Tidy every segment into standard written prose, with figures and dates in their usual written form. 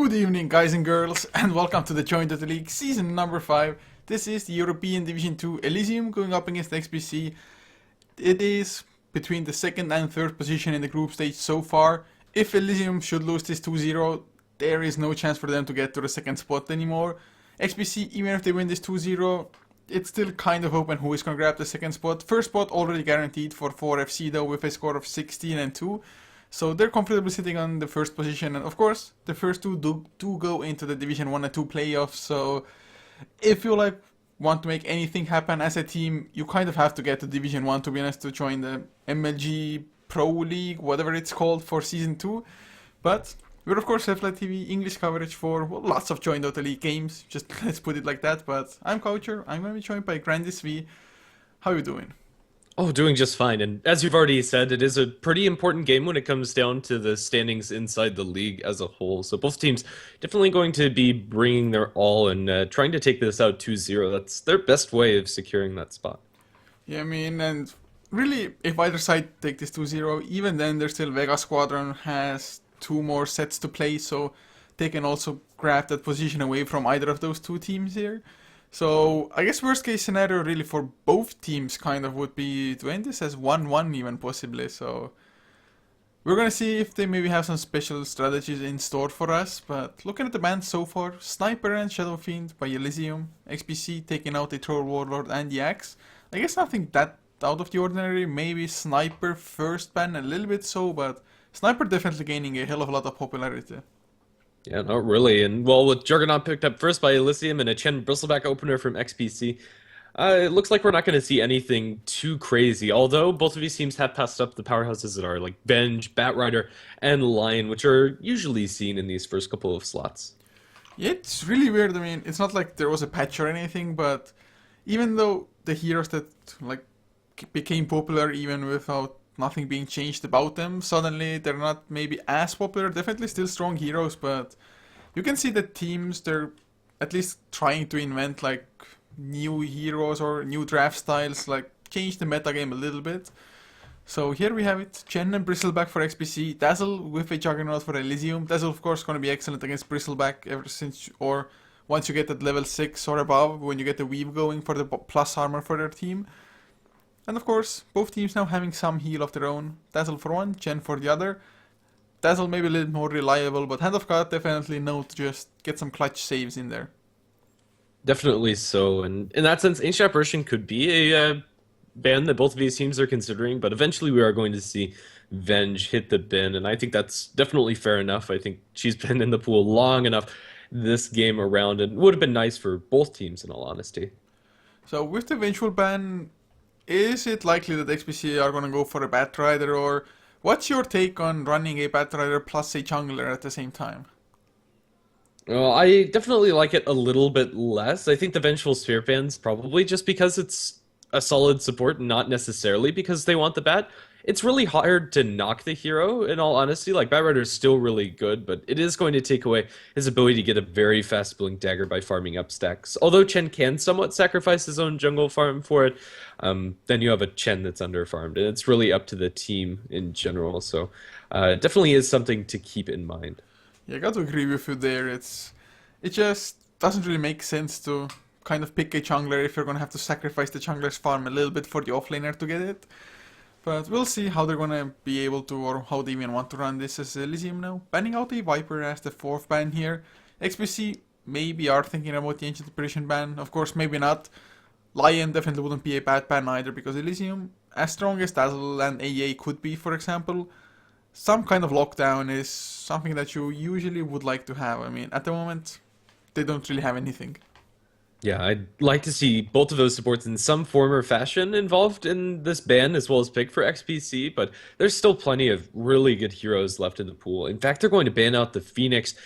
Good evening, guys and girls, and welcome to the Join Dota League season number 5. This is the European Division 2 Elysium going up against XPC. It is between the second and third position in the group stage so far. If Elysium should lose this 2-0, there is no chance for them to get to the second spot anymore. XPC, even if they win this 2-0, it's still kind of open who is going to grab the second spot. First spot already guaranteed for 4FC though, with a score of 16 and 2. So they're comfortably sitting on the first position, and of course, the first two do go into the Division 1 and 2 playoffs, so if you want to make anything happen as a team, you kind of have to get to Division 1, to be honest, to join the MLG Pro League, whatever it's called, for Season 2. But we're of course HeflaTV, English coverage for lots of Join Dota League games, just let's put it like that. But I'm Couchor, I'm going to be joined by GrandisV. How are you doing? Oh, doing just fine. And as you've already said, it is a pretty important game when it comes down to the standings inside the league as a whole. So both teams definitely going to be bringing their all and trying to take this out 2-0. That's their best way of securing that spot. Yeah, I mean, and really, if either side take this 2-0, even then there's still Vega Squadron has 2 more sets to play, so they can also grab that position away from either of those 2 teams here. So I guess worst case scenario really for both teams kind of would be to end this as 1-1 even possibly. So we're gonna see if they maybe have some special strategies in store for us. But looking at the bans so far, Sniper and Shadow Fiend by Elysium, XPC taking out the Troll Warlord and the Axe. I guess nothing that out of the ordinary. Maybe Sniper first ban a little bit so, but Sniper definitely gaining a hell of a lot of popularity. Yeah, not really. And well, with Juggernaut picked up first by Elysium and a Chen Bristleback opener from XPC, it looks like we're not going to see anything too crazy. Although both of these teams have passed up the powerhouses that are like Venge, Batrider, and Lion, which are usually seen in these first couple of slots. Yeah, it's really weird. I mean, it's not like there was a patch or anything, but even though the heroes that became popular even without nothing being changed about them, suddenly they're not maybe as popular, definitely still strong heroes, but you can see that teams, they're at least trying to invent new heroes or new draft styles, change the metagame a little bit. So here we have it, Chen and Bristleback for XPC, Dazzle with a Juggernaut for Elysium. Dazzle of course going to be excellent against Bristleback ever since, or once you get at level 6 or above, when you get the weave going for the plus armor for their team. And of course, both teams now having some heal of their own. Dazzle for one, Chen for the other. Dazzle maybe a little more reliable, but Hand of God definitely know to just get some clutch saves in there. Definitely so. And in that sense, Ancient Apparition could be a ban that both of these teams are considering, but eventually we are going to see Venge hit the bin, and I think that's definitely fair enough. I think she's been in the pool long enough this game around, and would have been nice for both teams in all honesty. So with the eventual ban, is it likely that XPC are going to go for a Batrider, or what's your take on running a Batrider plus a jungler at the same time? Well, I definitely like it a little bit less. I think the Vengeful Sphere fans probably just because it's a solid support, not necessarily because they want the bat. It's really hard to knock the hero, in all honesty. Like, Batrider is still really good, but it is going to take away his ability to get a very fast Blink Dagger by farming up stacks. Although Chen can somewhat sacrifice his own jungle farm for it, then you have a Chen that's under-farmed, and it's really up to the team in general. So it definitely is something to keep in mind. Yeah, I got to agree with you there. It just doesn't really make sense to kind of pick a jungler if you're going to have to sacrifice the jungler's farm a little bit for the offlaner to get it. But we'll see how they're gonna be able to, or how they even want to run this as Elysium now. Banning out a Viper as the 4th ban here. XPC maybe are thinking about the Ancient Apparition ban. Of course, maybe not. Lion definitely wouldn't be a bad ban either, because Elysium, as strong as Dazzle and AA could be, for example, some kind of lockdown is something that you usually would like to have. I mean, at the moment, they don't really have anything. Yeah, I'd like to see both of those supports in some form or fashion involved in this ban as well as pick for XPC, but there's still plenty of really good heroes left in the pool. In fact, they're going to ban out the Phoenix,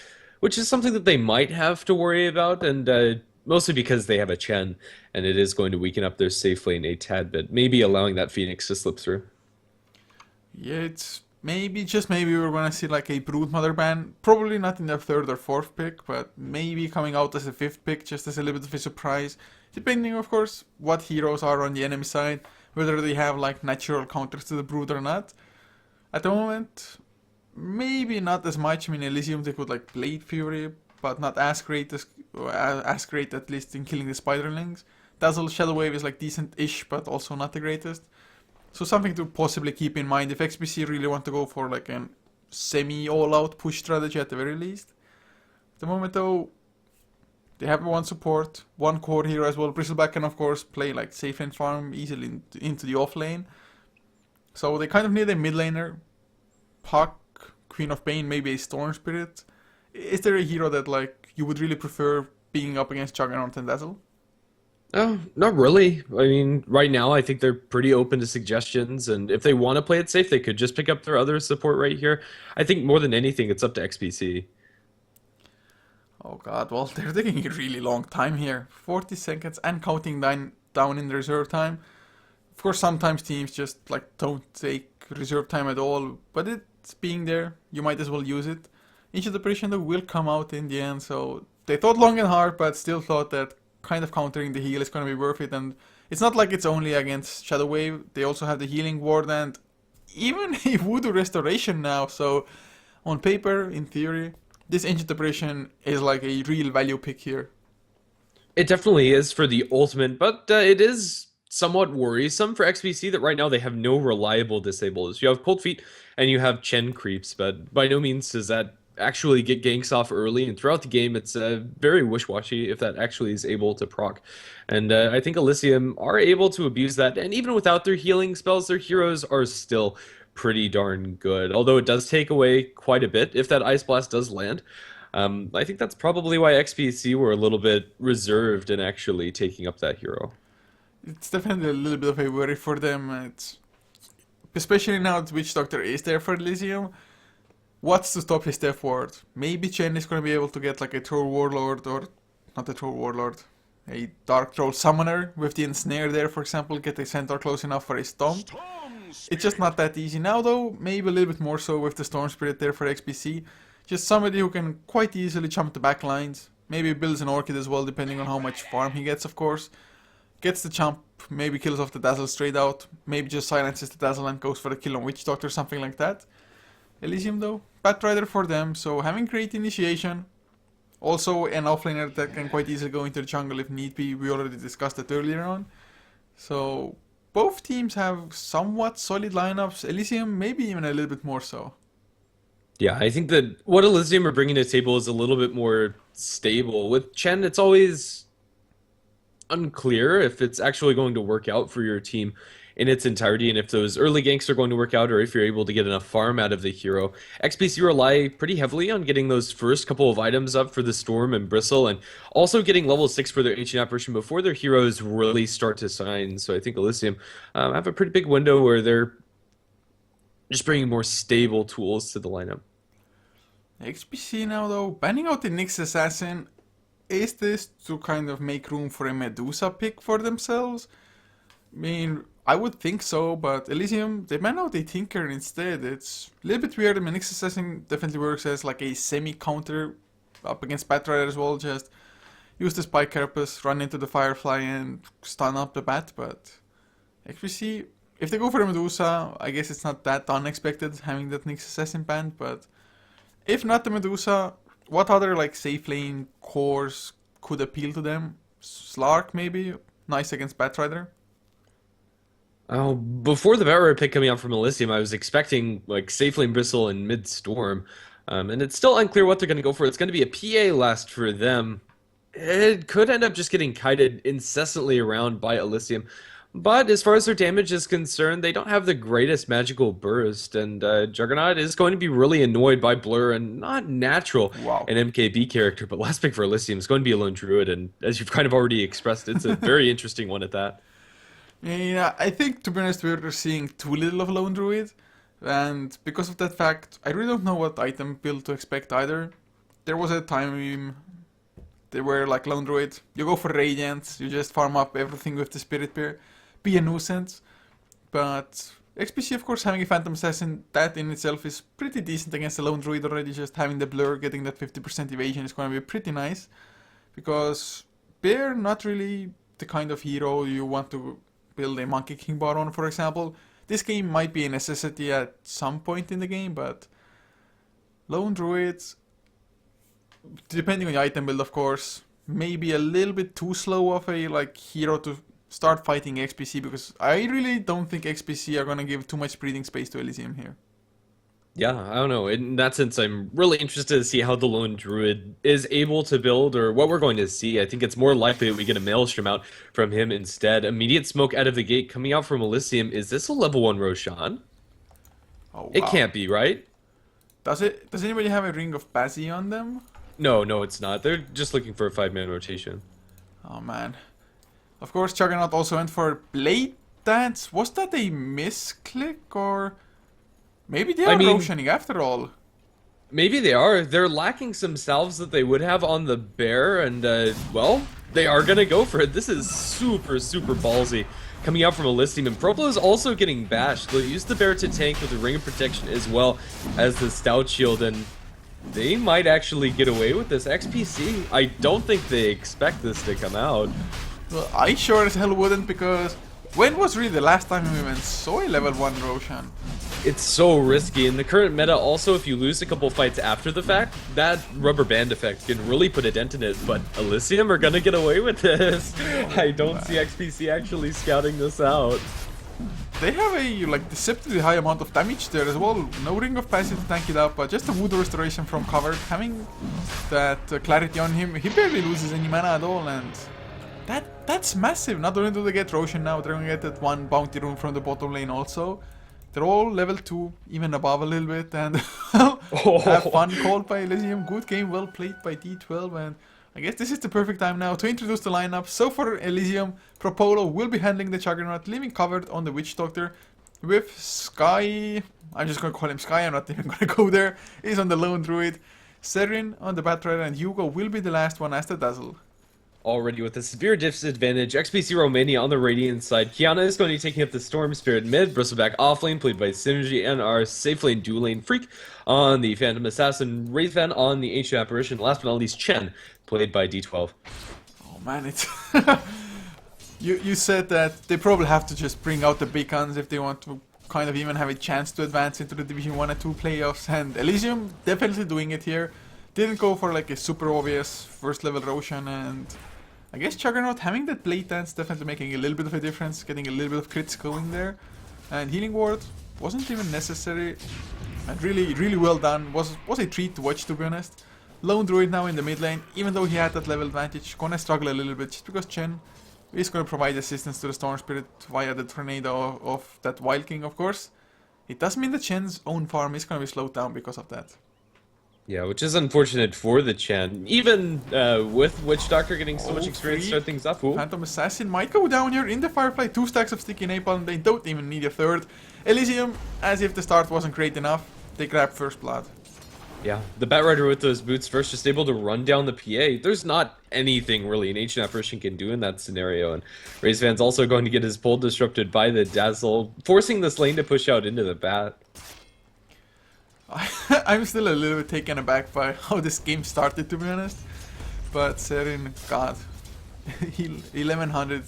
which is something that they might have to worry about, and mostly because they have a Chen, and it is going to weaken up their safe lane a tad bit, maybe allowing that Phoenix to slip through. Yeah, it's maybe, just maybe, we're gonna see a Broodmother ban. Probably not in the 3rd or 4th pick, but maybe coming out as a 5th pick, just as a little bit of a surprise. Depending, of course, what heroes are on the enemy side, whether they have natural counters to the Brood or not. At the moment, maybe not as much. I mean, Elysium they could like Blade Fury, but not as great as great at least in killing the spiderlings. Dazzle Shadow Wave is like decent-ish, but also not the greatest. So something to possibly keep in mind if XPC really want to go for like an semi-all-out push strategy at the very least. At the moment though, they have one support, one core hero as well. Bristleback can of course play like safe lane farm easily into the off lane. So they kind of need a mid laner. Puck, Queen of Pain, maybe a Storm Spirit. Is there a hero that like you would really prefer being up against Juggernaut and Dazzle? Oh, not really. I mean, right now I think they're pretty open to suggestions, and if they want to play it safe, they could just pick up their other support right here. I think more than anything, it's up to XPC. Oh god, well they're taking a really long time here. 40 seconds and counting down in the reserve time. Of course sometimes teams just like don't take reserve time at all, but it's being there, you might as well use it. Ancient Operation though will come out in the end, so they thought long and hard, but still thought that kind of countering the heal is going to be worth it. And it's not like it's only against Shadow Wave, they also have the Healing Ward and even a Voodoo Restoration now, so on paper, in theory, this Ancient Operation is like a real value pick here. It definitely is for the ultimate, but it is somewhat worrisome for XBC that right now they have no reliable disables. You have Cold Feet and you have Chen creeps, but by no means does that actually get ganks off early, and throughout the game it's very wish-washy if that actually is able to proc. And I think Elysium are able to abuse that, and even without their healing spells, their heroes are still pretty darn good, although it does take away quite a bit if that Ice Blast does land. I think that's probably why XPC were a little bit reserved in actually taking up that hero. It's definitely a little bit of a worry for them. It's especially now that Witch Doctor is there for Elysium. What's to stop his Death Ward? Maybe Chen is going to be able to get like a Troll Warlord, or not a Troll Warlord, a Dark Troll Summoner with the Ensnare there, for example, get a Centaur close enough for a Stomp. It's just not that easy now though, maybe a little bit more so with the Storm Spirit there for XPC. Just somebody who can quite easily jump the back lines, maybe builds an Orchid as well depending on how much farm he gets of course. Gets the jump, maybe kills off the Dazzle straight out, maybe just silences the Dazzle and goes for the kill on Witch Doctor or something like that. Elysium though, Batrider for them, so having great initiation. Also an offlaner that can quite easily go into the jungle if need be, we already discussed that earlier on. So both teams have somewhat solid lineups, Elysium maybe even a little bit more so. Yeah, I think that what Elysium are bringing to the table is a little bit more stable. With Chen, it's always unclear if it's actually going to work out for your team in its entirety, and if those early ganks are going to work out, or if you're able to get enough farm out of the hero. XPC rely pretty heavily on getting those first couple of items up for the Storm and Bristle, and also getting level 6 for their ancient apparition before their heroes really start to shine. So I think Elysium have a pretty big window where they're just bringing more stable tools to the lineup. XPC now though, banning out the Nyx Assassin, is this to kind of make room for a Medusa pick for themselves? I mean, I would think so, but Elysium, they ban out a Tinker instead. It's a little bit weird. I mean, Nyx Assassin definitely works as like a semi-counter up against Batrider as well. Just use the Spike Carapace, run into the Firefly and stun up the Bat, but XPC, if they go for a Medusa, I guess it's not that unexpected having that Nyx Assassin banned, but if not the Medusa, what other like safe lane cores could appeal to them? Slark maybe? Nice against Batrider? Oh, before the Batrider pick coming out from Elysium, I was expecting like Safe Lane Bristle and Mid Storm, and it's still unclear what they're going to go for. It's going to be a PA last for them. It could end up just getting kited incessantly around by Elysium. But as far as their damage is concerned, they don't have the greatest magical burst, and Juggernaut is going to be really annoyed by Blur and not natural Wow. an MKB character. But last pick for Elysium is going to be a Lone Druid, and as you've kind of already expressed, it's a very interesting one at that. Yeah, I think to be honest, we're seeing too little of Lone Druid, and because of that fact, I really don't know what item build to expect either. There was a time they were like Lone Druid, you go for Radiant, you just farm up everything with the Spirit Bear, be a nuisance, but XPC of course having a Phantom Assassin, that in itself is pretty decent against the Lone Druid already. Just having the Blur, getting that 50% evasion is going to be pretty nice, because Bear not really the kind of hero you want to build a Monkey King bot on, for example. This game might be a necessity at some point in the game, but Lone Druids, depending on the item build, of course, maybe a little bit too slow of a like hero to start fighting XPC, because I really don't think XPC are gonna give too much breathing space to Elysium here. Yeah, I don't know. In that sense, I'm really interested to see how the Lone Druid is able to build, or what we're going to see. I think it's more likely that we get a Maelstrom out from him instead. Immediate smoke out of the gate coming out from Elysium. Is this a level 1 Roshan? Oh It wow. can't be, right? Does it? Does anybody have a Ring of Bazzi on them? No, no, it's not. They're just looking for a 5-man rotation. Oh man. Of course, Juggernaut also went for Blade Dance. Was that a misclick, or maybe they I are mean, Roshaning after all? maybe they are. They're lacking some salves that they would have on the bear, and, well, they are gonna go for it. This is super, super ballsy. Coming out from Elysium, and Proplo is also getting bashed. They'll use the bear to tank with the Ring of Protection as well as the Stout Shield, and they might actually get away with this. XPC, I don't think they expect this to come out. Well, I sure as hell wouldn't, because when was really the last time we even saw a level 1 Roshan? It's so risky. In the current meta, also, if you lose a couple fights after the fact, that rubber band effect can really put a dent in it. But Elysium are gonna get away with this. I don't see XPC actually scouting this out. They have a like deceptively high amount of damage there as well. No Ring of Passive to tank it up, but just a Voodoo Restoration from cover. Having that clarity on him, he barely loses any mana at all, and that's massive. Not only do they get Roshan now, they're gonna get that one bounty rune from the bottom lane also. They're all level 2, even above a little bit, and have fun called by Elysium. Good game, well played by D12, and I guess this is the perfect time now to introduce the lineup. So for Elysium, Propolo will be handling the Juggernaut, leaving covered on the Witch Doctor, with Sky, I'm just gonna call him Sky, I'm not even gonna go there, is on the Lone Druid, Serin on the Batrider, and Hugo will be the last one as the Dazzle. Already with a severe disadvantage, XPC Romania on the Radiant side. Kiana is going to be taking up the Storm Spirit mid, Bristleback offlane, played by Synergy, and our safe lane dual lane Freak on the Phantom Assassin, Wraithvan on the Ancient Apparition, last but not least Chen, played by D12. Oh man, it's... you said that they probably have to just bring out the big guns if they want to kind of even have a chance to advance into the Division 1 and 2 playoffs, and Elysium definitely doing it here. Didn't go for like a super obvious first level Roshan, and I guess Juggernaut having that Blade Dance definitely making a little bit of a difference, getting a little bit of crits going there. And Healing Ward wasn't even necessary, and really well done. Was a treat to watch, to be honest. Lone Druid now in the mid lane, even though he had that level advantage, gonna struggle a little bit just because Chen is gonna provide assistance to the Storm Spirit via the tornado of that Wild King, of course. It does mean that Chen's own farm is gonna be slowed down because of that. Yeah, which is unfortunate for the Chen. Even with Witch Doctor getting so much experience to start things up. Ooh. Phantom Assassin might go down here in the Firefly. 2 stacks of Sticky Napalm. They don't even need a third. Elysium, as if the start wasn't great enough, they grab First Blood. Yeah, the Batrider with those boots first, just able to run down the PA. There's not anything really an Ancient Apparition can do in that scenario, and Wraithvan's also going to get his pull disrupted by the Dazzle, forcing this lane to push out into the Bat. I'm still a little bit taken aback by how this game started, to be honest. But Serin, god, 1100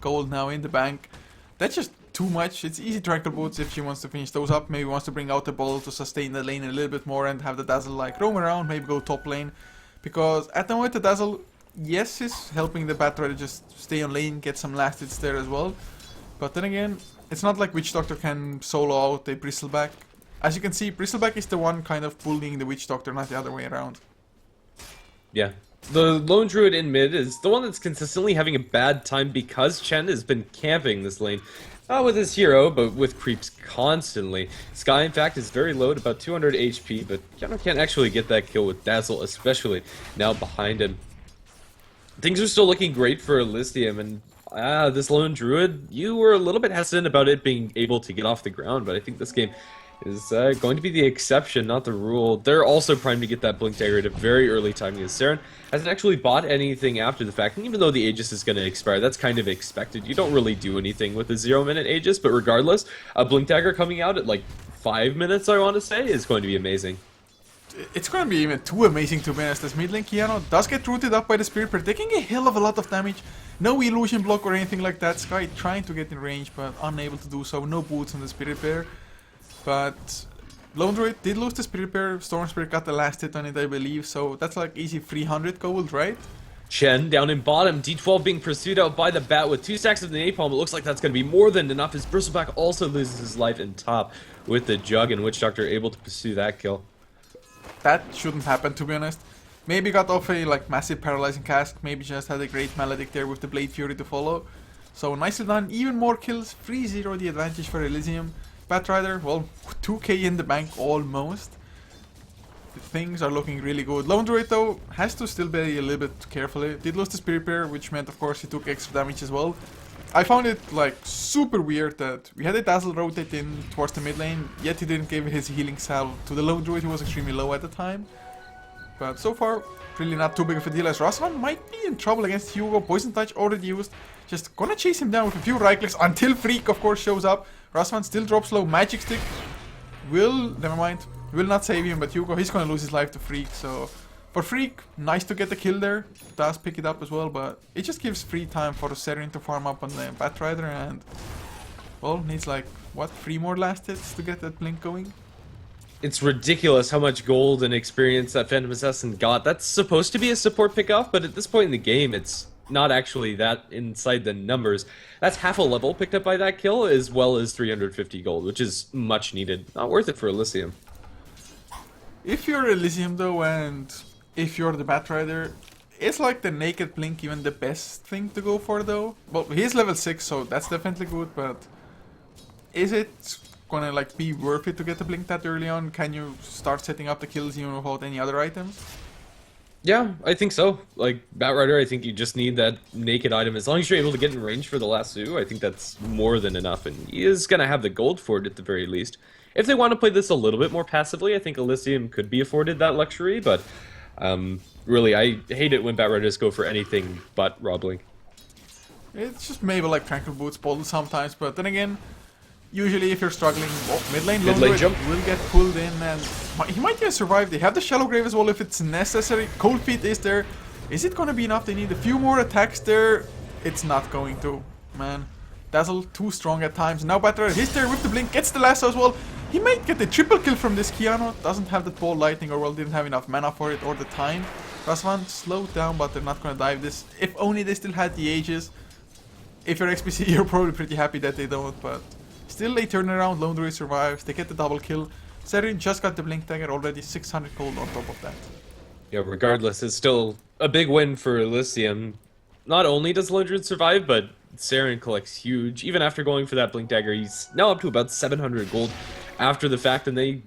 gold now in the bank. That's just too much. It's easy Tranquil Boots if she wants to finish those up. Maybe wants to bring out the ball to sustain the lane a little bit more and have the Dazzle like roam around, maybe go top lane. Because at the moment the Dazzle, yes, is helping the Batrider just stay on lane, get some last hits there as well. But then again, it's not like Witch Doctor can solo out a Bristleback. As you can see, Bristleback is the one kind of bullying the Witch Doctor, not the other way around. Yeah. The Lone Druid in mid is the one that's consistently having a bad time because Chen has been camping this lane. Not with his hero, but with creeps constantly. Sky, in fact, is very low at about 200 HP, but Keanu can't actually get that kill with Dazzle, especially now behind him. Things are still looking great for Elysium, and this Lone Druid, you were a little bit hesitant about it being able to get off the ground, but I think this game is going to be the exception, not the rule. They're also primed to get that Blink Dagger at a very early time because Saren hasn't actually bought anything after the fact, and even though the Aegis is going to expire, that's kind of expected. You don't really do anything with a 0-minute Aegis, but regardless, a Blink Dagger coming out at like 5 minutes, I want to say, is going to be amazing. It's going to be even too amazing, to be honest, as mid lane Kiano does get rooted up by the Spirit Bird, taking a hell of a lot of damage. No illusion block or anything like that. Sky trying to get in range, but unable to do so. No boots on the Spirit Bear. But Lone Druid did lose the Spirit Bear. Storm Spirit got the last hit on it, I believe. So that's like easy 300 gold, right? Chen down in bottom, D12 being pursued out by the bat with 2 stacks of the napalm. It looks like that's going to be more than enough as Bristleback also loses his life in top with the Jug and Witch Doctor able to pursue that kill. That shouldn't happen, to be honest. Maybe got off a like massive paralyzing cask. Maybe just had a great Maledict there with the Blade Fury to follow. So nicely done. Even more kills. 3-0 the advantage for Elysium. Batrider, well, 2k in the bank almost. Things are looking really good. Lone Druid though has to still be a little bit careful. Did lose the Spirit Bear, which meant of course he took extra damage as well. I found it like super weird that we had a Dazzle rotate in towards the mid lane, yet he didn't give his healing salve to the Lone Druid who was extremely low at the time. But so far, really not too big of a deal as Rasvan might be in trouble against Hugo. Poison Touch already used. Just gonna chase him down with a few right clicks until Freak of course shows up. Rasvan still drops low. Magic Stick never mind, will not save him, but Hugo, he's gonna lose his life to Freak. So for Freak, nice to get the kill there. Does pick it up as well, but it just gives free time for Serin to farm up on the Batrider and, well, needs like, what, 3 more last hits to get that blink going? It's ridiculous how much gold and experience that Phantom Assassin got. That's supposed to be a support pickoff, but at this point in the game, it's not actually that inside the numbers. That's half a level picked up by that kill, as well as 350 gold, which is much needed. Not worth it for Elysium. If you're Elysium though, and if you're the Batrider, is like the naked blink even the best thing to go for though? Well, he's level 6, so that's definitely good, but is it gonna like be worth it to get the blink that early on? Can you start setting up the kills even without any other items? Yeah, I think so. Like, Batrider, I think you just need that naked item. As long as you're able to get in range for the lasso, I think that's more than enough, and he is going to have the gold for it at the very least. If they want to play this a little bit more passively, I think Elysium could be afforded that luxury, but really, I hate it when Batriders go for anything but Roblink. It's just maybe like Tranquil Boots bottle sometimes, but then again, usually if you're struggling, mid lane jump will get pulled in, and he might even survive. They have the Shallow Grave as well if it's necessary. Cold Feet is there. Is it gonna be enough? They need a few more attacks there. It's not going to, man. Dazzle too strong at times. Now Batrider, he's there with the blink, gets the lasso as well. He might get the triple kill from this Keanu. Doesn't have that ball lightning, or well, didn't have enough mana for it or the time. Rasvan slowed down, but they're not gonna dive this. If only they still had the Aegis. If you're XPC, you're probably pretty happy that they don't, but still they turn around. Lone Druid survives. They get the double kill. Serin just got the blink dagger, already 600 gold on top of that. Yeah, regardless, it's still a big win for Elysium. Not only does Lone Druid survive, but Serin collects huge. Even after going for that blink dagger, he's now up to about 700 gold after the fact, and they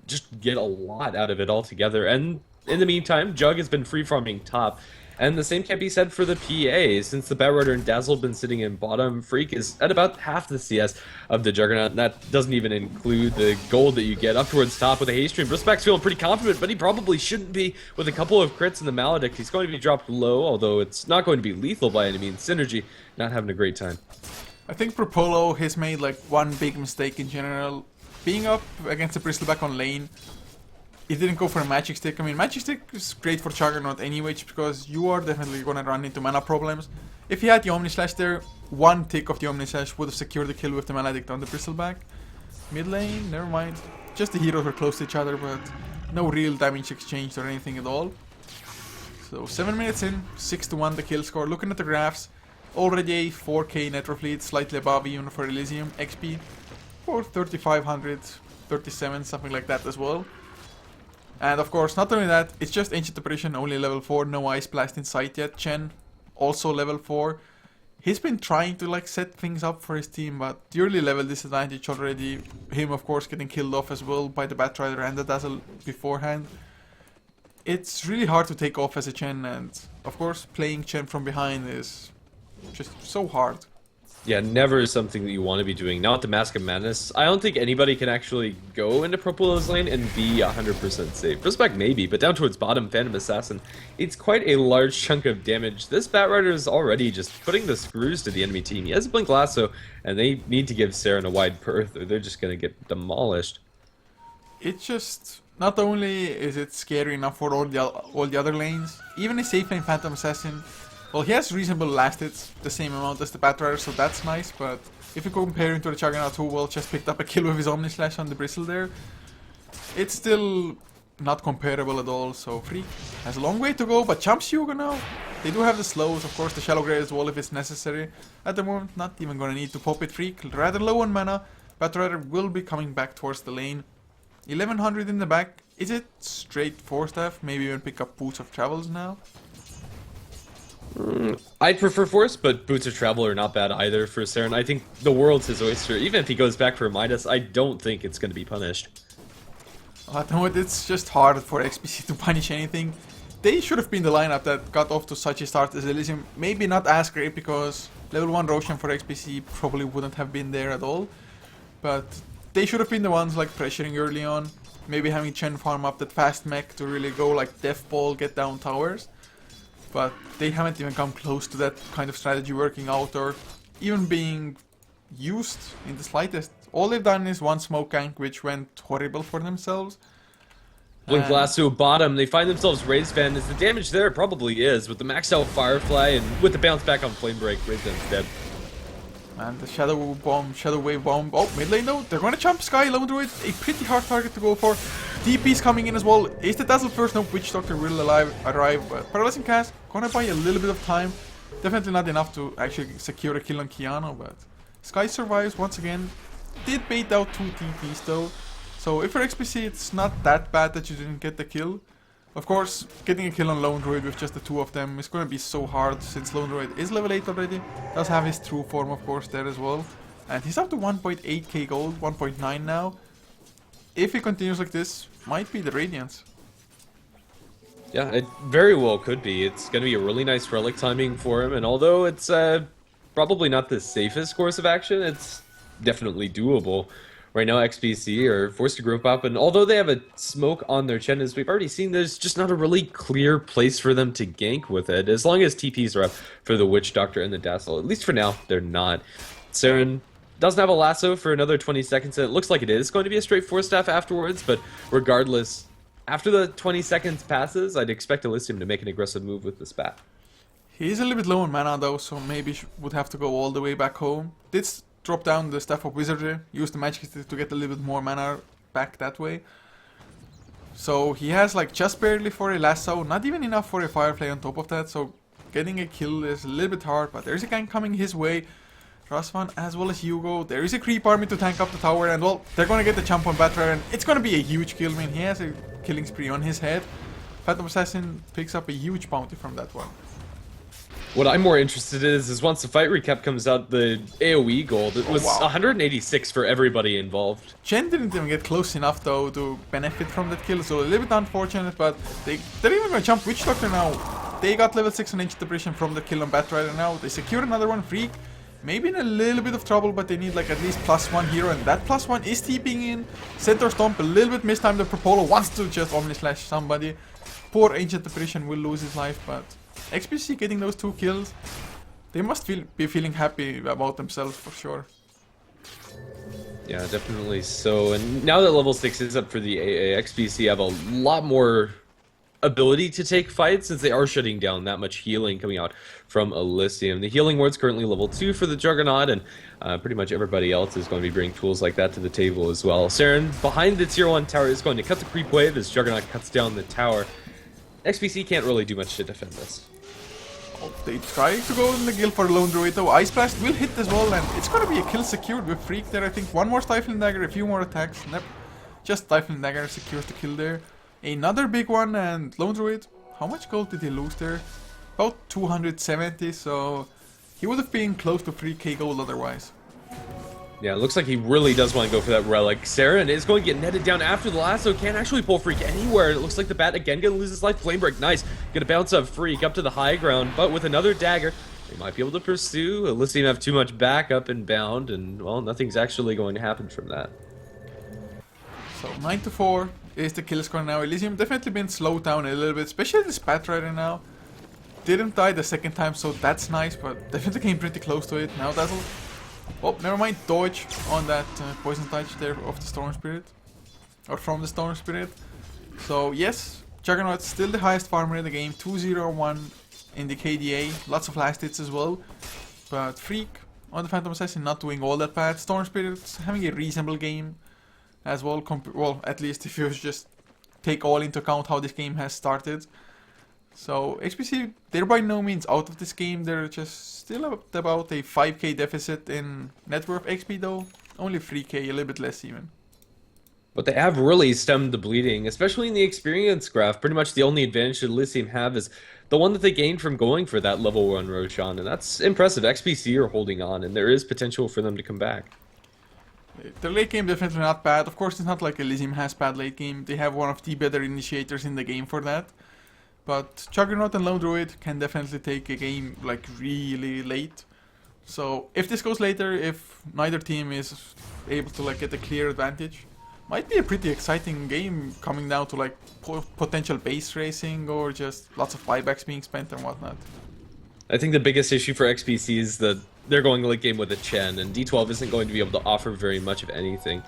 just get a lot out of it altogether. And in the meantime, Jug has been free farming top. And the same can't be said for the PA, since the Batrider and Dazzle have been sitting in bottom. Freak is at about half the CS of the Juggernaut, and that doesn't even include the gold that you get up towards top with a haste stream. Bristleback's feeling pretty confident, but he probably shouldn't be. With a couple of crits in the Maledict, he's going to be dropped low, although it's not going to be lethal by any means. Synergy, not having a great time. I think Propolo has made like one big mistake in general. Being up against the Bristleback on lane, he didn't go for a Magic Stick. I mean, Magic Stick is great for Juggernaut anyway, because you are definitely gonna run into mana problems. If he had the Omni Slash there, one tick of the Omni Slash would have secured the kill with the Maledict on the Bristleback. Mid lane, never mind. Just the heroes were close to each other, but no real damage exchanged or anything at all. So 7 minutes in, 6-1 the kill score. Looking at the graphs, already a 4k net fleet, slightly above even for Elysium. XP for 3500, 37, something like that as well. And of course, not only that, it's just Ancient Apparition, only level 4, no Ice Blast in sight yet. Chen, also level 4. He's been trying to like set things up for his team, but the early level disadvantage already. Him, of course, getting killed off as well by the Batrider and the Dazzle beforehand. It's really hard to take off as a Chen, and of course, playing Chen from behind is just so hard. Yeah, never something that you want to be doing. Now with the Mask of Madness, I don't think anybody can actually go into Propolo's lane and be 100% safe. Bristleback maybe, but down towards bottom, Phantom Assassin, it's quite a large chunk of damage. This Batrider is already just putting the screws to the enemy team. He has a Blink Lasso, and they need to give Serin a wide berth, or they're just going to get demolished. It's just, not only is it scary enough for all the other lanes, even a safe lane Phantom Assassin, well, he has reasonable last hits, the same amount as the Batrider, so that's nice, but if you compare him to the Juggernaut who, well, just picked up a kill with his Omni Slash on the Bristle there, it's still not comparable at all. So Freak has a long way to go, but jumps Hugo now. They do have the slows, of course, the shallow grave as well if it's necessary. At the moment, not even gonna need to pop it. Freak, rather low on mana. Batrider will be coming back towards the lane. 1100 in the back. Is it straight 4-staff? Maybe even pick up Boots of Travels now? I'd prefer Force, but Boots of Travel are not bad either for Saren. I think the world's his oyster. Even if he goes back for a Midas, I don't think it's going to be punished. At the moment, it's just hard for XPC to punish anything. They should have been the lineup that got off to such a start as Elysium. Maybe not as great because level 1 Roshan for XPC probably wouldn't have been there at all. But they should have been the ones like pressuring early on. Maybe having Chen farm up that fast mech to really go like Death Ball, get down towers. But they haven't even come close to that kind of strategy working out or even being used in the slightest. All they've done is one smoke gank which went horrible for themselves. Blink Lasso bottom, they find themselves Raise Fan as the damage there probably is with the maxed out Firefly and with the bounce back on Flame Break, Raise Fan's dead. And the Shadow Bomb, Shadow Wave Bomb. Oh, mid lane though. They're going to jump Sky, Lone Druid. A pretty hard target to go for. DP's coming in as well. Is the Dazzle first? No, Witch Doctor will arrive. But Paralyzing Cast, gonna buy a little bit of time. Definitely not enough to actually secure a kill on Kiana, but Sky survives once again. Did bait out 2 TPs though. So if you're XPC, it's not that bad that you didn't get the kill. Of course, getting a kill on Lone Druid with just the 2 of them is going to be so hard since Lone Druid is level 8 already. Does have his true form, of course, there as well. And he's up to 1.8k gold, 1.9 now. If he continues like this, might be the Radiance. Yeah, it very well could be. It's going to be a really nice relic timing for him, and although it's probably not the safest course of action, it's definitely doable. Right now, XPC are forced to group up, and although they have a smoke on their Chen, as we've already seen, there's just not a really clear place for them to gank with it. As long as TPs are up for the Witch Doctor and the Dazzle, at least for now, they're not. Saren doesn't have a lasso for another 20 seconds, and it looks like it is going to be a straight 4-staff afterwards, but regardless, after the 20 seconds passes, I'd expect Elysium to make an aggressive move with the spat. He is a little bit low on mana though, so maybe would have to go all the way back home. Did drop down the Staff of Wizardry, use the magic stick to get a little bit more mana back that way. So he has like just barely for a lasso, not even enough for a Firefly on top of that, so getting a kill is a little bit hard, but there's a gank coming his way. Rasvan as well as Hugo, there is a creep army to tank up the tower, and well, they're gonna get the jump on Batrider, and it's gonna be a huge kill. I mean, he has a killing spree on his head. Phantom Assassin picks up a huge bounty from that one. What I'm more interested in is once the fight recap comes out, the AoE gold, it was 186 for everybody involved. Chen didn't even get close enough though to benefit from that kill, so a little bit unfortunate, but they're even gonna jump Witch Doctor now. They got level 6 on Ancient Depression from the kill on Batrider now. They secure another one, Freak. Maybe in a little bit of trouble, but they need like at least +1 hero, and that +1 is TPing in. Centaur Stomp, a little bit mistimed. The Propolo wants to just Omni Slash somebody. Poor Ancient Depression will lose his life, but XPC getting those 2 kills, they must be feeling happy about themselves for sure. Yeah, definitely so. And now that level 6 is up for the AA, XPC have a lot more ability to take fights since they are shutting down that much healing coming out from Elysium. The healing ward's currently level 2 for the Juggernaut, and pretty much everybody else is going to be bringing tools like that to the table as well. Saren, behind the tier 1 tower, is going to cut the creep wave as Juggernaut cuts down the tower. XPC can't really do much to defend this. Oh, they try to go in the guild for Lone Druid though. Ice Blast will hit as well, and it's gonna be a kill secured with Freak there. I think one more Stifling Dagger, a few more attacks. Nope. Just Stifling Dagger secures the kill there. Another big one, and Lone Druid, how much gold did he lose there? About 270, so he would have been close to 3k gold otherwise. Yeah, it looks like he really does want to go for that relic. Saren is going to get netted down after the lasso. Can't actually pull Freak anywhere. It looks like the bat again going to lose his life. Flame Break, nice. Gonna bounce up Freak up to the high ground, but with another dagger, they might be able to pursue. Elysium have too much backup and bound, and well, nothing's actually going to happen from that. So 9-4 is the kill score now. Elysium definitely been slowed down a little bit, especially this Batrider now. Didn't die the second time, so that's nice, but definitely came pretty close to it. Now Dazzle. Oh, never mind. Dodge on that Poison Touch there of the Storm Spirit. Or from the Storm Spirit. So yes, Juggernaut's still the highest farmer in the game. 2-0-1 in the KDA. Lots of last hits as well. But Freak on the Phantom Assassin not doing all that bad. Storm Spirit's having a reasonable game. as well. Well, at least if you just take all into account how this game has started. So XPC, they're by no means out of this game. They're just still at about a 5k deficit in net worth XP though. Only 3k, a little bit less even. But they have really stemmed the bleeding, especially in the experience graph. Pretty much the only advantage that Elysium have is the one that they gained from going for that level 1 Roshan, and that's impressive. XPC are holding on, and there is potential for them to come back. The late game definitely not bad. Of course, it's not like Elysium has bad late game. They have one of the better initiators in the game for that. But Juggernaut and Lone Druid can definitely take a game like really late. So if this goes later, if neither team is able to like get a clear advantage, might be a pretty exciting game coming down to like potential base racing or just lots of buybacks being spent and whatnot. I think the biggest issue for XPC is that they're going late game with a Chen, and D12 isn't going to be able to offer very much of anything.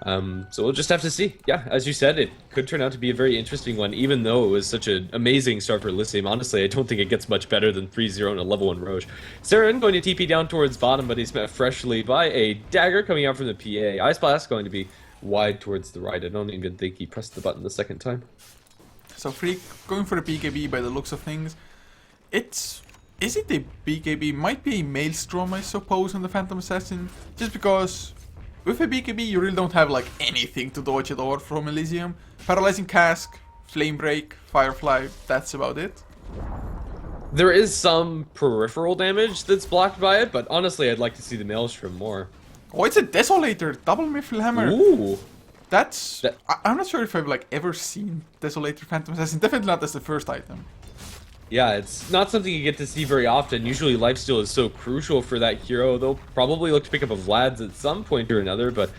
So we'll just have to see. Yeah, as you said, it could turn out to be a very interesting one, even though it was such an amazing start for Elysium. Honestly, I don't think it gets much better than 3-0 in a level 1 Roche. Saren going to TP down towards bottom, but he's met freshly by a dagger coming out from the PA. Ice Blast going to be wide towards the right. I don't even think he pressed the button the second time. So Freak going for the BKB by the looks of things. Is it a BKB? Might be a Maelstrom, I suppose, on the Phantom Assassin. Just because with a BKB you really don't have like anything to dodge it or from Elysium. Paralyzing Cask, Flame Break, Firefly, that's about it. There is some peripheral damage that's blocked by it, but honestly I'd like to see the Maelstrom more. Oh, it's a Desolator, double Miffle Hammer. Ooh. I'm not sure if I've like ever seen Desolator Phantom Assassin. Definitely not as the first item. Yeah, it's not something you get to see very often. Usually lifesteal is so crucial for that hero. They'll probably look to pick up a Vlad's at some point or another, but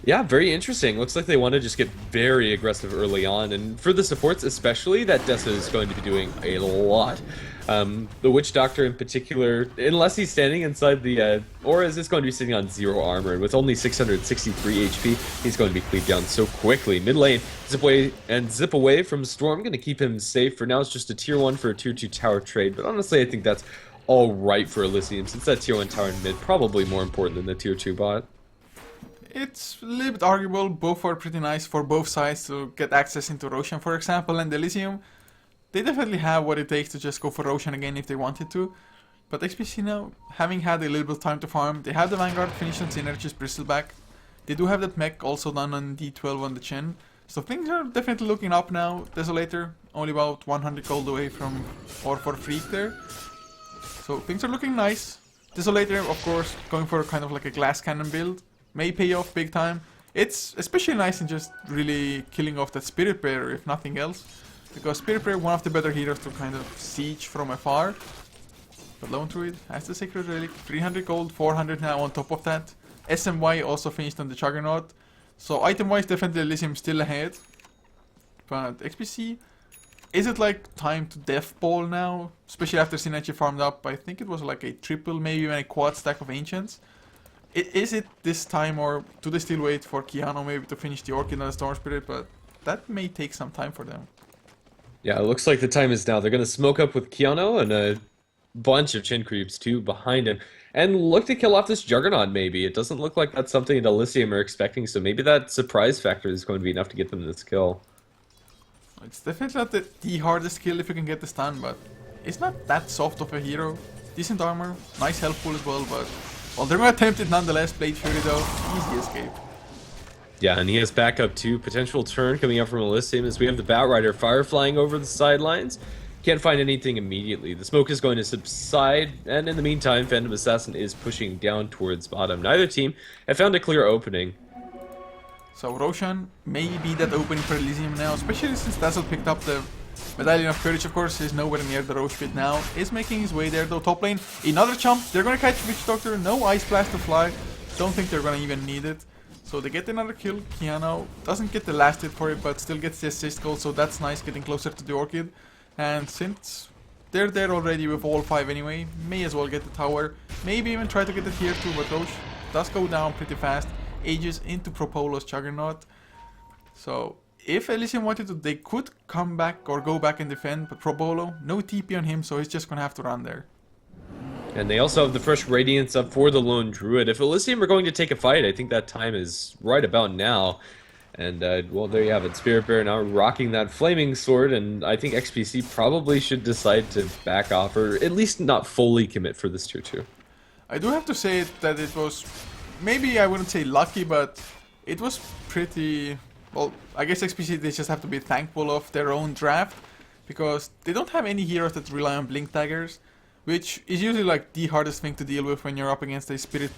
yeah, very interesting. Looks like they want to just get very aggressive early on, and for the supports especially, that Dessa is going to be doing a lot. The Witch Doctor in particular, unless he's standing inside the aura, is just going to be sitting on 0 armor, and with only 663 HP, he's going to be cleaved down so quickly. Mid lane, zip away from Storm, going to keep him safe. For now, it's just a tier 1 for a tier 2 tower trade, but honestly, I think that's all right for Elysium, since that tier 1 tower in mid probably more important than the tier 2 bot. It's a little bit arguable. Both are pretty nice for both sides to get access into Roshan, for example, and Elysium. They definitely have what it takes to just go for Roshan again if they wanted to. But XPC now, having had a little bit of time to farm, they have the Vanguard finished on Synergist Bristleback. They do have that mech also done on D12 on the chin. So things are definitely looking up now. Desolator, only about 100 gold away from or for Freak there. So things are looking nice. Desolator, of course, going for kind of like a glass cannon build. May pay off big time. It's especially nice in just really killing off that Spirit Bearer, if nothing else. Because Spirit Bearer, one of the better heroes to kind of siege from afar. But Lone Druid has the Sacred Relic, 300 gold, 400 now on top of that. SMY also finished on the Juggernaut. So item-wise, definitely Elysium still ahead. But XPC, is it like time to Death Ball now? Especially after Synergy farmed up, I think it was like a triple, maybe even a quad stack of Ancients. Is it this time, or do they still wait for Keanu maybe to finish the Orchid and the Storm Spirit? But that may take some time for them. Yeah, it looks like the time is now. They're going to smoke up with Keanu and a bunch of Chin Creeps too behind him, and look to kill off this Juggernaut maybe. It doesn't look like that's something that Elysium are expecting, so maybe that surprise factor is going to be enough to get them this kill. It's definitely not the hardest kill if you can get the stun, but it's not that soft of a hero. Decent armor, nice health pool as well, but well, they're going to attempt it nonetheless. Blade Fury though, easy escape. Yeah, and he has backup too. Potential turn coming up from Elysium as we have the Batrider fire flying over the sidelines. Can't find anything immediately. The smoke is going to subside, and in the meantime, Phantom Assassin is pushing down towards bottom. Neither team have found a clear opening. So Roshan may be that opening for Elysium now, especially since Dazzle picked up the Medallion of Courage. Of course, is nowhere near the Roche pit now. Is making his way there though. Top lane, another jump. They're gonna catch Witch Doctor. No Ice Blast to fly. Don't think they're gonna even need it. So they get another kill. Keanu doesn't get the last hit for it, but still gets the assist goal. So that's nice, getting closer to the Orchid. And since they're there already with all 5 anyway, may as well get the tower. Maybe even try to get the tier 2, but Roche does go down pretty fast. Ages into Propolo's Juggernaut. So if Elysium wanted to, they could come back or go back and defend, but Propolo, no TP on him, so he's just gonna have to run there. And they also have the fresh Radiance up for the Lone Druid. If Elysium are going to take a fight, I think that time is right about now. And, well, there you have it. Spirit Bear now rocking that Flaming Sword, and I think XPC probably should decide to back off, or at least not fully commit for this tier 2. I do have to say that it was, maybe I wouldn't say lucky, but it was pretty, well, I guess XPC, they just have to be thankful of their own draft, because they don't have any heroes that rely on Blink Daggers, which is usually like the hardest thing to deal with when you're up against a Spirit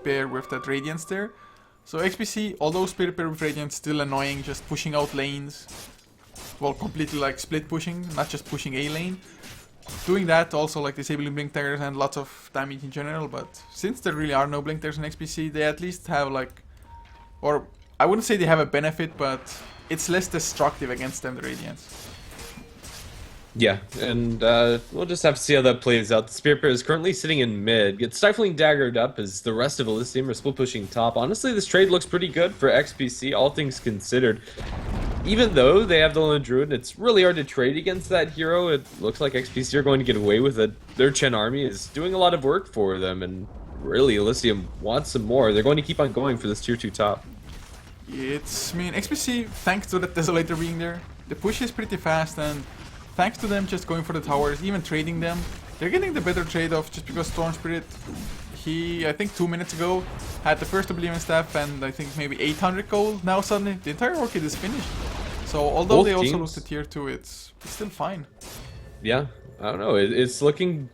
Bear with that Radiance there. So XPC, although Spirit Bear with Radiance still annoying, just pushing out lanes, well, completely like split pushing, not just pushing a lane. Doing that, also like disabling Blink Daggers and lots of damage in general, but since there really are no Blink Daggers in XPC, they at least have like, or I wouldn't say they have a benefit, but it's less destructive against them, the Radiance. Yeah, and we'll just have to see how that plays out. The Spirit Bear is currently sitting in mid, gets Stifling Daggered up as the rest of Elysium are split pushing top. Honestly, this trade looks pretty good for XPC, all things considered. Even though they have the Lone Druid, it's really hard to trade against that hero. It looks like XPC are going to get away with it. Their Chen army is doing a lot of work for them, and really Elysium wants some more. They're going to keep on going for this tier 2 top. It's, I mean, XPC, thanks to that Desolator being there, the push is pretty fast, and thanks to them just going for the towers, even trading them, they're getting the better trade-off just because Storm Spirit, he, I think 2 minutes ago, had the first Oblivion Staff and I think maybe 800 gold. Now suddenly, the entire orchid is finished. So although Both they also teams lose the tier 2, it's still fine. Yeah, I don't know. It's looking,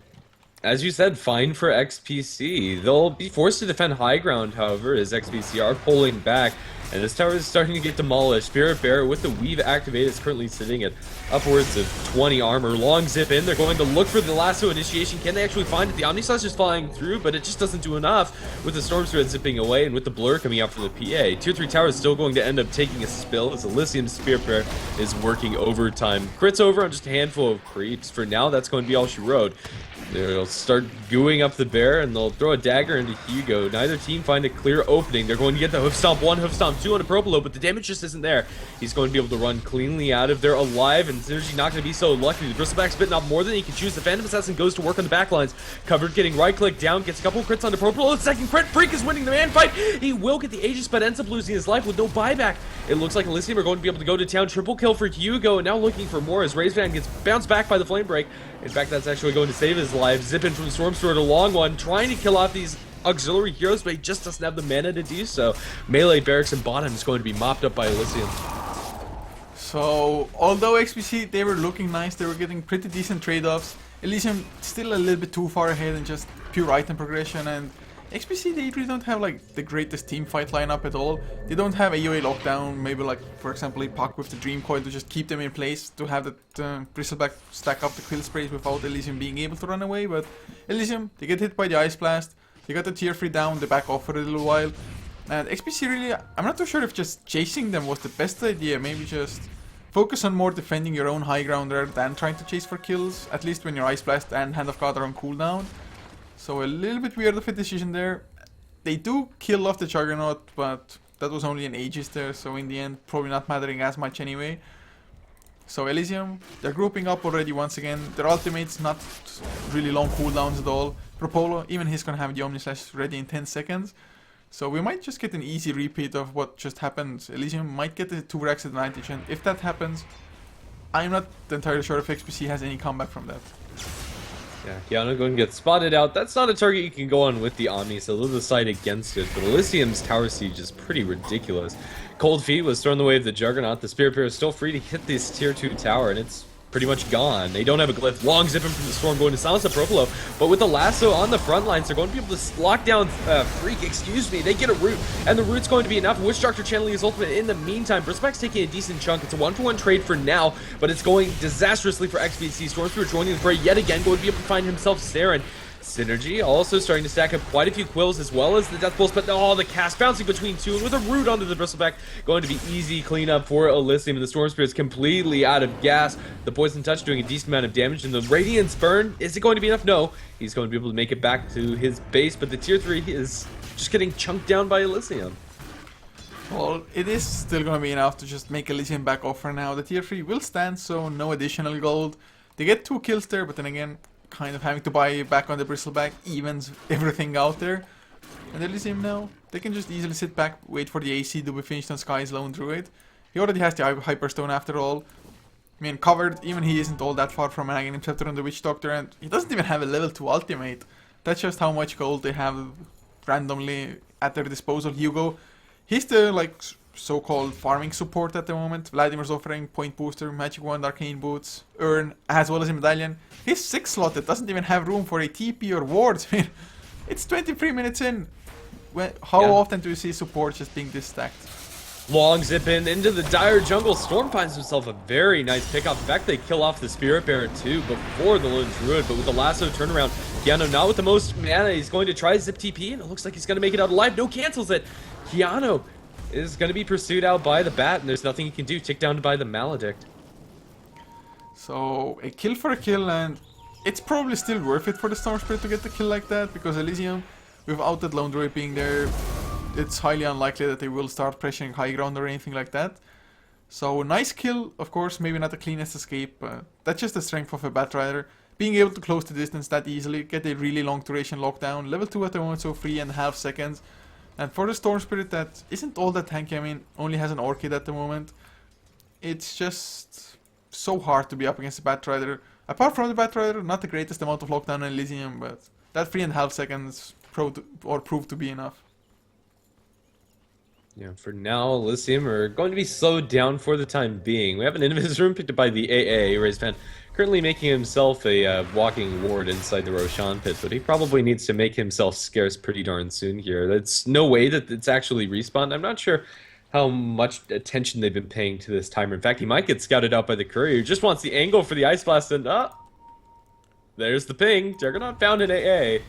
as you said, fine for XPC. They'll be forced to defend high ground, however, as XPC are pulling back. And this tower is starting to get demolished. Spirit Bear with the Weave activated is currently sitting at upwards of 20 armor. Long zip in. They're going to look for the lasso initiation. Can they actually find it? The Omnislash is flying through, but it just doesn't do enough with the Storm Spirit zipping away and with the blur coming out from the PA. Tier 3 tower is still going to end up taking a spill as Elysium Spirit Bear is working overtime. Crits over on just a handful of creeps. For now, that's going to be all she wrote. They'll start gooing up the bear and they'll throw a dagger into Hugo. Neither team find a clear opening. They're going to get the hoof stomp 1, hoof stomp 2 on a Propolo, but the damage just isn't there. He's going to be able to run cleanly out of there alive, and Synergy not going to be so lucky. The Bristleback's bitten off more than he can choose. The Phantom Assassin goes to work on the backlines. Covered, getting right click down, gets a couple of crits on the Propolo. The second crit, Freak is winning the man fight. He will get the Aegis, but ends up losing his life with no buyback. It looks like Elysium are going to be able to go to town. Triple kill for Hugo, and now looking for more as Razevan gets bounced back by the Flame Break. In fact, that's actually going to save his life. Zip in from the Storm Sword, a long one, trying to kill off these auxiliary heroes, but he just doesn't have the mana to do so. Melee barracks and bottom is going to be mopped up by Elysium. So, although XPC, they were looking nice, they were getting pretty decent trade-offs, Elysium still a little bit too far ahead in just pure item progression, and XPC, they really don't have like the greatest team fight lineup at all. They don't have a UA lockdown, maybe like, for example, a Puck with the Dream Coil to just keep them in place, to have that Bristleback stack up the kill sprays without Elysium being able to run away, but Elysium, they get hit by the Ice Blast, they got the tier 3 down, they back off for a little while, and XPC really, I'm not too sure if just chasing them was the best idea, maybe just focus on more defending your own high ground rather than trying to chase for kills, at least when your Ice Blast and Hand of God are on cooldown. So a little bit weird of a decision there. They do kill off the Juggernaut, but that was only an Aegis there, so in the end probably not mattering as much anyway. So Elysium, they're grouping up already once again. Their ultimates not really long cooldowns at all. Propolo, even he's gonna have the Omnislash ready in 10 seconds. So we might just get an easy repeat of what just happened. Elysium might get the 2 racks advantage, and if that happens, I'm not entirely sure if XPC has any comeback from that. Yeah, Kiana going to get spotted out. That's not a target you can go on with the Omni, so they'll decide against it. But Elysium's tower siege is pretty ridiculous. Cold Feet was thrown the way of the Juggernaut. The Spirit Bear is still free to hit this tier 2 tower, and it's pretty much gone. They don't have a glyph. Long zipping from the Storm going to silence the Propolo, but with the lasso on the front lines, they're going to be able to lock down Freak, excuse me. They get a root, and the root's going to be enough. Witch Doctor channeling his ultimate in the meantime. Bristleback's taking a decent chunk. It's a 1-for-1 trade for now, but it's going disastrously for XPC. Storm Spirit joining the fray yet again, going to be able to find himself Saren. Synergy also starting to stack up quite a few quills as well as the death pulse, but oh, the cast bouncing between two and with a root onto the Bristleback, going to be easy cleanup for Elysium, and the Storm Spirit's completely out of gas. The Poison Touch doing a decent amount of damage, and the Radiance Burn, is it going to be enough? No, he's going to be able to make it back to his base, but the tier 3 is just getting chunked down by Elysium. Well, it is still going to be enough to just make Elysium back off for now. The tier 3 will stand, so no additional gold. They get 2 kills there, but then again, kind of having to buy back on the bristleback evens everything out there. And Elysium now, they can just easily sit back, wait for the AC to be finished on Sky's Lone Druid. He already has the Hyperstone after all. I mean, covered, even he isn't all that far from an Aghanim Scepter on the Witch Doctor, and he doesn't even have a level 2 ultimate. That's just how much gold they have randomly at their disposal. Hugo, he's the, like, so-called farming support at the moment. Vladimir's offering Point Booster, Magic Wand, Arcane Boots, Urn, as well as a Medallion. He's 6-slotted, doesn't even have room for a TP or wards. I mean, it's 23 minutes in. How often do you see support just being this stacked? Long zip in into the dire jungle. Storm finds himself a very nice pickup. In fact, they kill off the Spirit Bearer too before the Lone Druid, but with the lasso turnaround, Keanu not with the most mana. He's going to try zip TP, and it looks like he's going to make it out alive. No, cancels it. Keanu is going to be pursued out by the bat, and there's nothing he can do. Ticked down by the Maledict. So, a kill for a kill, and it's probably still worth it for the Storm Spirit to get the kill like that, because Elysium, without that Lone Druid being there, it's highly unlikely that they will start pressuring high ground or anything like that. So, nice kill, of course, maybe not the cleanest escape, but that's just the strength of a Batrider. Being able to close the distance that easily, get a really long duration lockdown, level 2 at the moment, so 3.5 seconds. And for the Storm Spirit that isn't all that tanky, I mean, only has an Orchid at the moment, it's just so hard to be up against the Batrider. Apart from the Batrider, not the greatest amount of lockdown in Elysium, but that 3.5 seconds proved to be enough. Yeah, for now, Elysium are going to be slowed down for the time being. We have an Invis room picked up by the AA, Raised Fan, currently making himself a walking ward inside the Roshan pit, but he probably needs to make himself scarce pretty darn soon here. That's no way that it's actually respawned. I'm not sure how much attention they've been paying to this timer. In fact, he might get scouted out by the courier. Just wants the angle for the Ice Blast, and there's the ping. Juggernaut found an AA.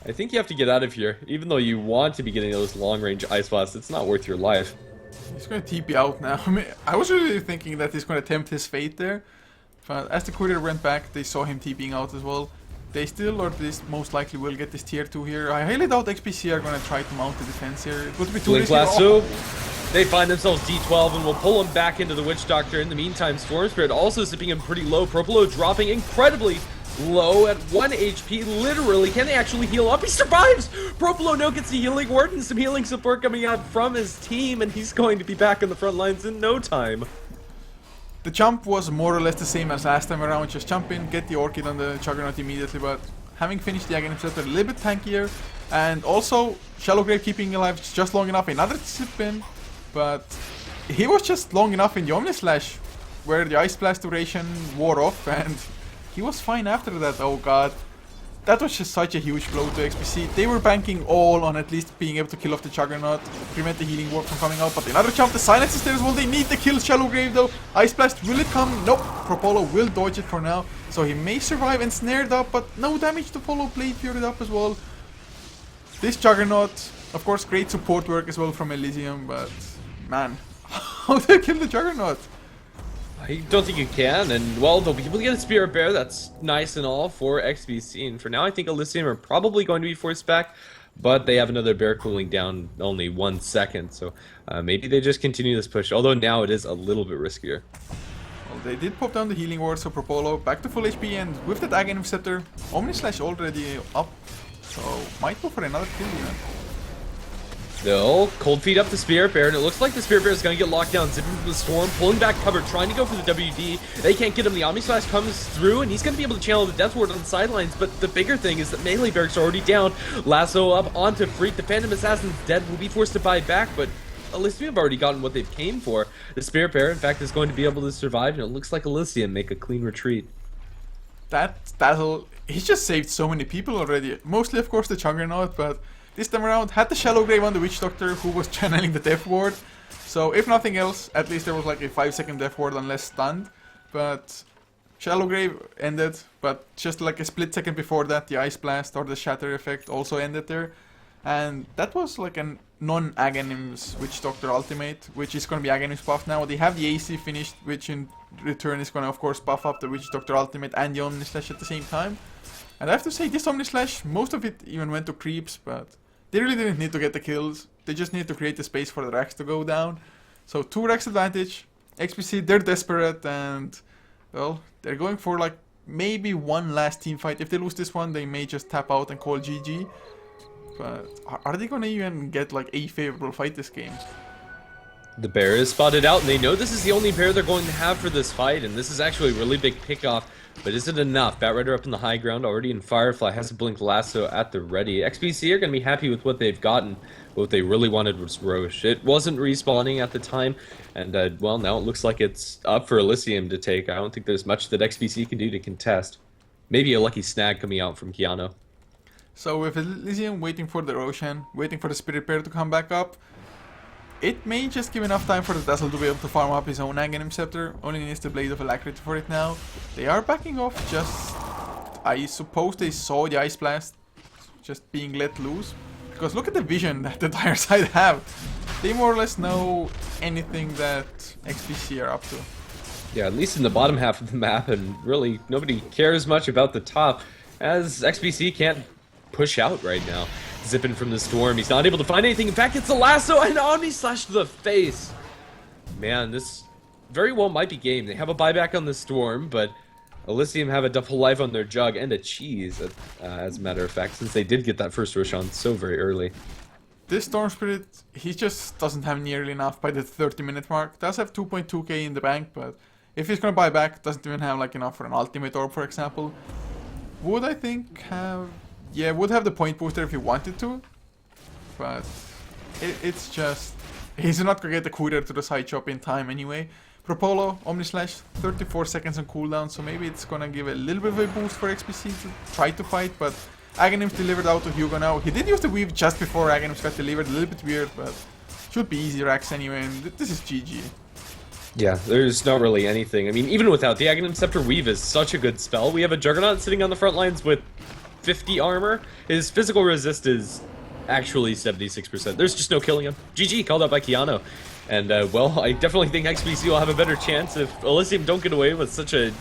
I think you have to get out of here. Even though you want to be getting those long-range Ice Blasts, it's not worth your life. He's going to TP out now. I mean, I was really thinking that he's going to tempt his fate there. But as the courier went back, they saw him TPing out as well. They still, or at least most likely, will get this tier 2 here. I highly doubt XPC are going to try to mount the defense here. It would be too risky. They find themselves D12 and will pull him back into the Witch Doctor. In the meantime, Storm Spirit also zipping him pretty low. Propolo dropping incredibly low at 1 HP. Literally, can they actually heal up? He survives! Propolo now gets the healing ward and some healing support coming out from his team, and he's going to be back on the front lines in no time. The jump was more or less the same as last time around. Just jump in, get the Orchid on the Juggernaut immediately, but having finished the Aghanim Scepter a little bit tankier, and also Shallow Grave keeping alive just long enough. Another zip in, but he was just long enough in the Omni Slash where the Ice Blast duration wore off, and he was fine after that. Oh god. That was just such a huge blow to XPC. They were banking all on at least being able to kill off the Juggernaut, prevent the healing ward from coming out, but another jump, the silence is there as well. They need the kill. Shallow Grave though. Ice Blast, will it come? Nope. Propolo will dodge it for now, so he may survive and snared up, but no damage to follow. Blade Fury up as well. This Juggernaut, of course, great support work as well from Elysium, but man, how do they kill the Juggernaut? I don't think you can, and well, they'll be able to get a Spirit Bear. That's nice and all for XPC, and for now I think Elysium are probably going to be forced back, but they have another bear cooling down only 1 second, so maybe they just continue this push, although now it is a little bit riskier. Well, they did pop down the healing ward, so Propolo back to full HP, and with that Aghanim Scepter, Omni Slash already up, so might go for another kill even. They'll cold feed up the Spirit Bear, and it looks like the Spirit Bear is going to get locked down, zipping from the Storm, pulling back cover, trying to go for the WD. They can't get him. The Omni Slash comes through, and he's going to be able to channel the Death Ward on the sidelines, but the bigger thing is that melee barracks are already down. Lasso up onto Freak. The Phantom Assassin's dead, will be forced to buy back, but Elysium have already gotten what they've came for. The Spirit Bear, in fact, is going to be able to survive, and it looks like Elysium make a clean retreat. He's just saved so many people already. Mostly, of course, the Juggernaut, but this time around, had the Shallow Grave on the Witch Doctor, who was channeling the Death Ward. So, if nothing else, at least there was like a 5-second Death Ward unless stunned. But Shallow Grave ended, but just like a split second before that, the Ice Blast or the Shatter effect also ended there. And that was like a non-Aghanim's Witch Doctor ultimate, which is going to be Aghanim's buff now. They have the AC finished, which in return is going to, of course, buff up the Witch Doctor ultimate and the Omni Slash at the same time. And I have to say, this Omni Slash, most of it even went to creeps, but they really didn't need to get the kills. They just need to create the space for the Rax to go down. So 2 Rax advantage. XPC, they're desperate, and well, they're going for like maybe one last team fight. If they lose this one, they may just tap out and call GG. But are they gonna even get like a favorable fight this game? The bear is spotted out, and they know this is the only bear they're going to have for this fight, and this is actually a really big pickoff. But is it enough? Batrider up in the high ground already, and Firefly has a blink lasso at the ready. XPC are going to be happy with what they've gotten. What they really wanted was Roche. It wasn't respawning at the time, and well, now it looks like it's up for Elysium to take. I don't think there's much that XPC can do to contest. Maybe a lucky snag coming out from Keanu. So with Elysium waiting for the Roshan, waiting for the Spirit Bear to come back up, it may just give enough time for the Dazzle to be able to farm up his own Aghanim Scepter. Only needs the Blade of Alacrity for it now. They are backing off just... I suppose they saw the Ice Blast just being let loose. Because look at the vision that the dire side have. They more or less know anything that XPC are up to. Yeah, at least in the bottom half of the map, and really nobody cares much about the top, as XPC can't push out right now. Zipping from the storm, he's not able to find anything. In fact, it's a lasso and Omni Slash to the face. Man, this very well might be game. They have a buyback on the storm, but Elysium have a double life on their jug and a cheese, as a matter of fact, since they did get that first rush on so very early. This Storm Spirit, he just doesn't have nearly enough by the 30-minute mark. Does have 2.2k in the bank, but if he's gonna buy back, doesn't even have like enough for an ultimate orb, for example. Would I think have... Yeah, would have the point booster if he wanted to, but it's just... He's not gonna get the courier to the side shop in time anyway. Propolo, Omni Slash, 34 seconds on cooldown, so maybe it's gonna give a little bit of a boost for XPC to try to fight, but Aghanim's delivered out to Hugo now. He did use the weave just before Aghanim's got delivered, a little bit weird, but should be easy racks anyway, and this is GG. Yeah, there's not really anything. I mean, even without the Aghanim Scepter, Weave is such a good spell. We have a Juggernaut sitting on the front lines with 50 armor. His physical resist is actually 76%. There's just no killing him. GG, called out by Keanu. And, well, I definitely think XPC will have a better chance if Elysium don't get away with such a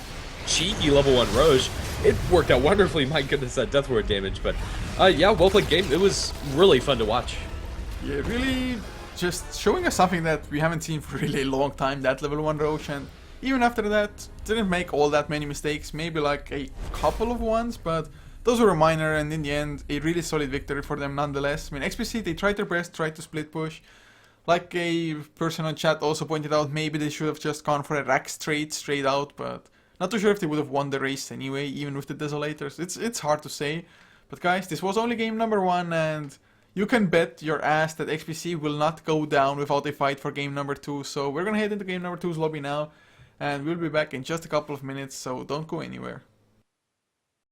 cheeky level 1 Roche. It worked out wonderfully, my goodness, that Death Ward damage. But, yeah, well played game. It was really fun to watch. Yeah, really just showing us something that we haven't seen for really a long time, that level 1 Roche. And even after that, didn't make all that many mistakes. Maybe like a couple of ones, but... those were minor, and in the end, a really solid victory for them nonetheless. I mean, XPC, they tried their best, tried to split push. Like a person on chat also pointed out, maybe they should have just gone for a rack straight out, but not too sure if they would have won the race anyway, even with the Desolators. It's hard to say. But guys, this was only game number 1, and you can bet your ass that XPC will not go down without a fight for game number 2. So we're gonna head into game number 2's lobby now, and we'll be back in just a couple of minutes, so don't go anywhere.